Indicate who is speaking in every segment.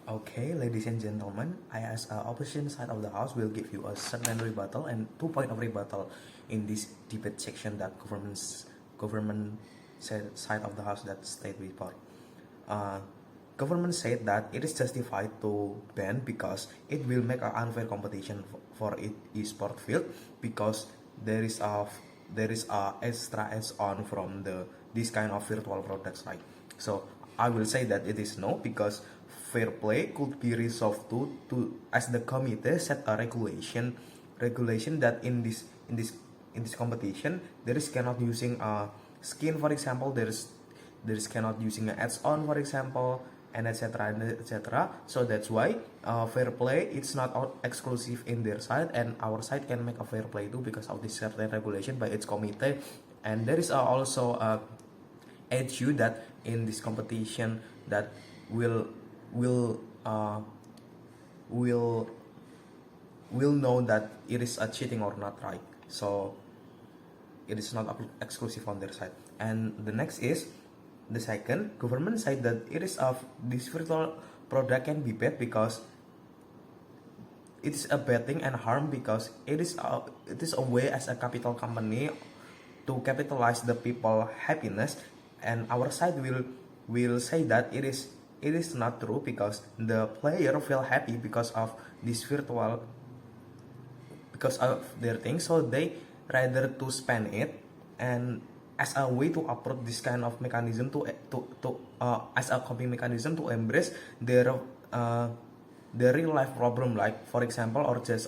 Speaker 1: Okay, ladies and gentlemen, I as a opposition side of the house will give you a certain rebuttal and 2 point of rebuttal in this debate section that government side of the house that state report. Uh, Government said that it is justified to ban because it will make an unfair competition for it e-sport field because there is a extra adds on from this kind of virtual products, right? So I will say that it is no, because fair play could be resolved to as the committee set a regulation that in this competition there is cannot using a skin, for example, there is cannot using an ads on, for example, and etc and etc. So that's why fair play it's not exclusive in their side, and our side can make a fair play too because of this certain regulation by its committee. And there is also a issue that in this competition that will will uh, will will know that it is a cheating or not, right? So it is not exclusive on their side. And the next is the second government side that it is of this virtual product can be bad because it is a bad thing and harm because it is a way as a capital company to capitalize the people happiness. And our side will say that it is not true because the player feel happy because of this virtual, because of their thing, so they rather to spend it and as a way to approach this kind of mechanism to as a coping mechanism to embrace uh, their real life problem, like for example, or just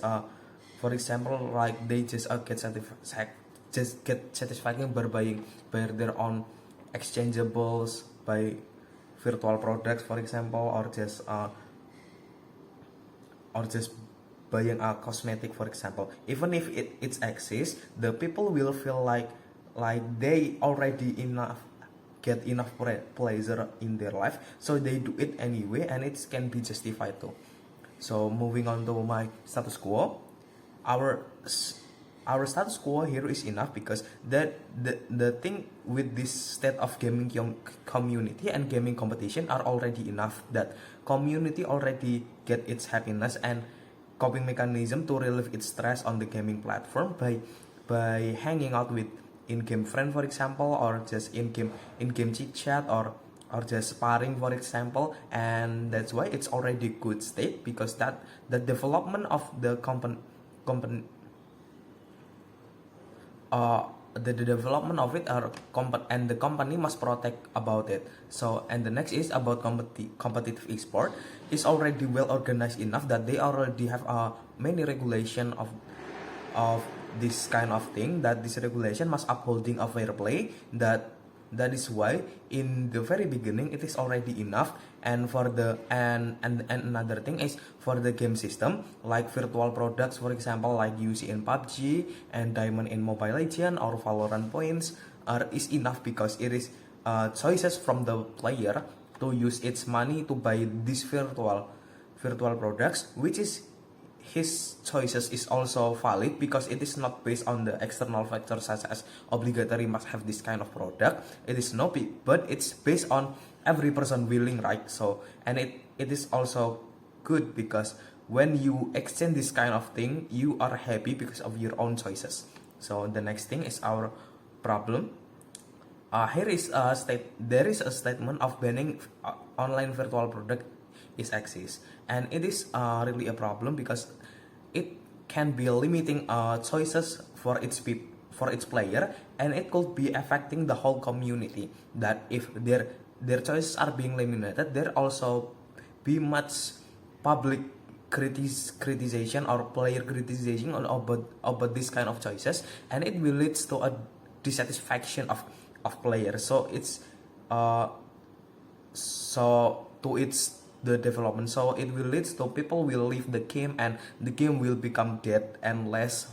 Speaker 1: for example, like they just get satisfying by buying by their own exchangeables, by virtual products, for example, or just buying a cosmetic, for example. Even if it exists, the people will feel like they already enough get enough pleasure in their life, so they do it anyway, and it can be justified too. So moving on to my status quo, our our status quo here is enough because the thing with this state of gaming community and gaming competition are already enough, that community already get its happiness and coping mechanism to relieve its stress on the gaming platform by hanging out with in-game friend, for example, or just in-game chit chat, or just sparring, for example. And that's why it's already good state because that the development of the company the development of it are and the company must protect about it. So, and the next is about competitive export is already well organized enough that they already have many regulation of this kind of thing, that this regulation must upholding a fair play. That is why in the very beginning it is already enough. And for the and another thing is for the game system, like virtual products, for example, like you see in PUBG and Diamond in Mobile Legend or Valorant points are is enough because it is choices from the player to use its money to buy these virtual products, which is his choices is also valid because it is not based on the external factors such as obligatory must have this kind of product. It is no, but it's based on every person willing, right? So, and it is also good because when you exchange this kind of thing, you are happy because of your own choices. So the next thing is our problem. Here is a there is a statement of banning online virtual product is exists, and it is really a problem because it can be limiting choices for its player, and it could be affecting the whole community. That if their choices are being limited, there also be much public criticization or player criticization on about this kind of choices, and it will lead to a dissatisfaction of players. So it's uh so to its the development, so it will lead to people will leave the game and the game will become dead and less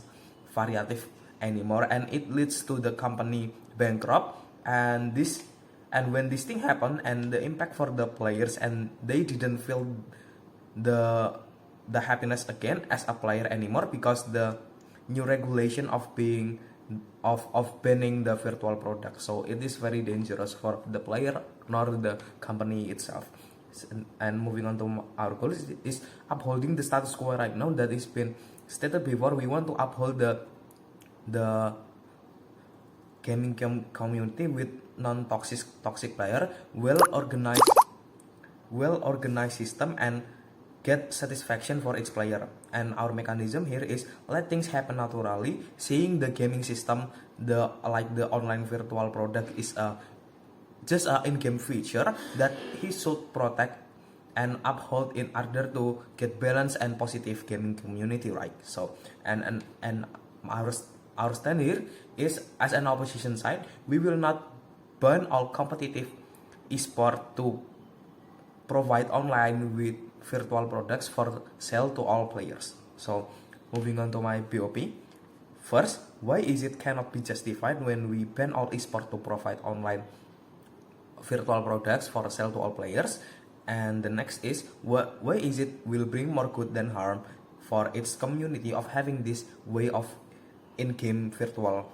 Speaker 1: variative anymore, and it leads to the company bankrupt. And when this thing happen and the impact for the players, and they didn't feel the the happiness again as a player anymore because the new regulation of being of banning the virtual product. So it is very dangerous for the player nor the company itself. And moving on to our goal is upholding the status quo right now that is been stated before. We want to uphold the gaming community with non-toxic player, well organized system, and get satisfaction for each player. And our mechanism here is let things happen naturally, seeing the gaming system, the online virtual product is just a in-game feature that he should protect and uphold in order to get balance and positive gaming community, right? So and our stand here is, as an opposition side, we will not ban all competitive esport to provide online with virtual products for sale to all players. So moving on to my POP. First, why is it cannot be justified when we ban all esport to provide online virtual products for sale to all players? And the next is why is it will bring more good than harm for its community of having this way of in-game virtual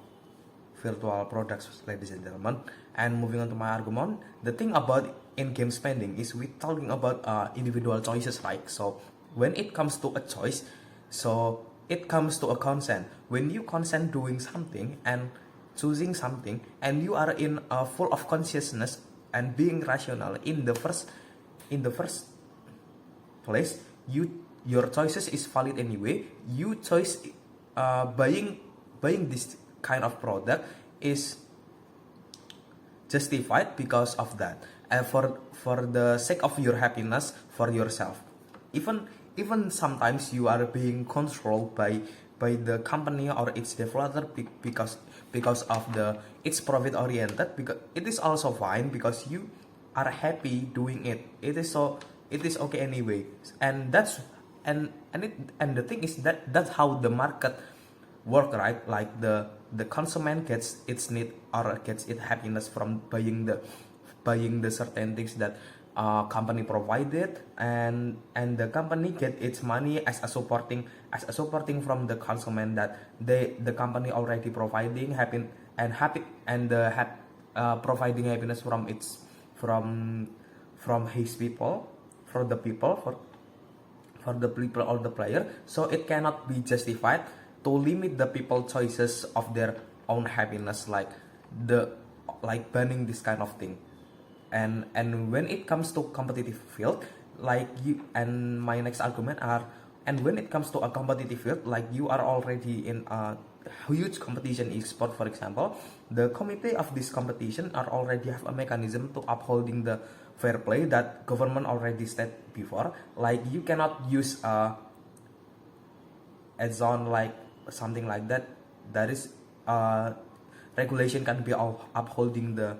Speaker 1: products, ladies and gentlemen. And moving on to my argument, the thing about in-game spending is we talking about individual choices, right? So when it comes to a choice, so it comes to a consent. When you consent doing something and choosing something, and you are in full of consciousness and being rational in the first place, your choices is valid anyway. You choice buying this kind of product is justified because of that, and for the sake of your happiness for yourself. Even sometimes you are being controlled by the company or its developer because of it's profit oriented, because it is also fine because you are happy doing it. It is okay anyway. And that's and the thing is that's how the market work, right? Like the consumer gets its need or gets its happiness from buying the certain things that company provided, and the company get its money as a supporting from the consumer that the company already providing providing happiness from his people, for the people or the player. So it cannot be justified to limit the people choices of their own happiness, like banning this kind of thing. And when it comes to competitive field, like you, and my next argument are, and when it comes to a competitive field, like you are already in a huge competition e-sport, for example, the committee of this competition are already have a mechanism to upholding the fair play that government already said before. Like you cannot use a zone like something like that is regulation can be upholding the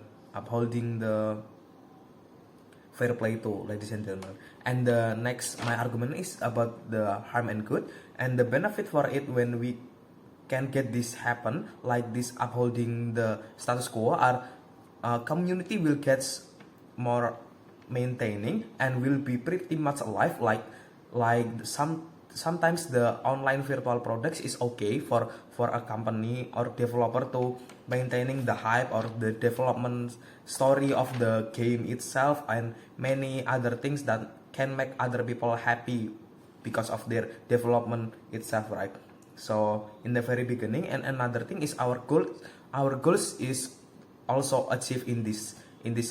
Speaker 1: fair play too, ladies and gentlemen. And the next my argument is about the harm and good, and the benefit for it when we can get this happen, like this upholding the status quo, are community will get more maintaining and will be pretty much alive, like sometimes the online virtual products is okay for a company or developer to maintaining the hype or the development story of the game itself, and many other things that can make other people happy because of their development itself, right? So in the very beginning, and another thing is our goals is also achieved in this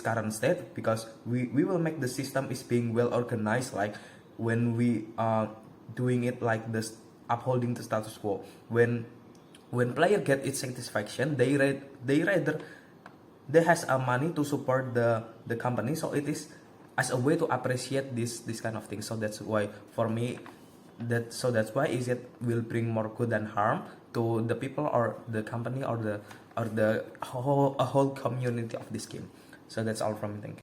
Speaker 1: current state, because we will make the system is being well organized, like when we doing it like this, upholding the status quo. When player get its satisfaction, they has a money to support the company, so it is as a way to appreciate this kind of thing. So that's why for me that's why is it will bring more good than harm to the people or the company or the whole community of this game. So that's all from me. Thank you.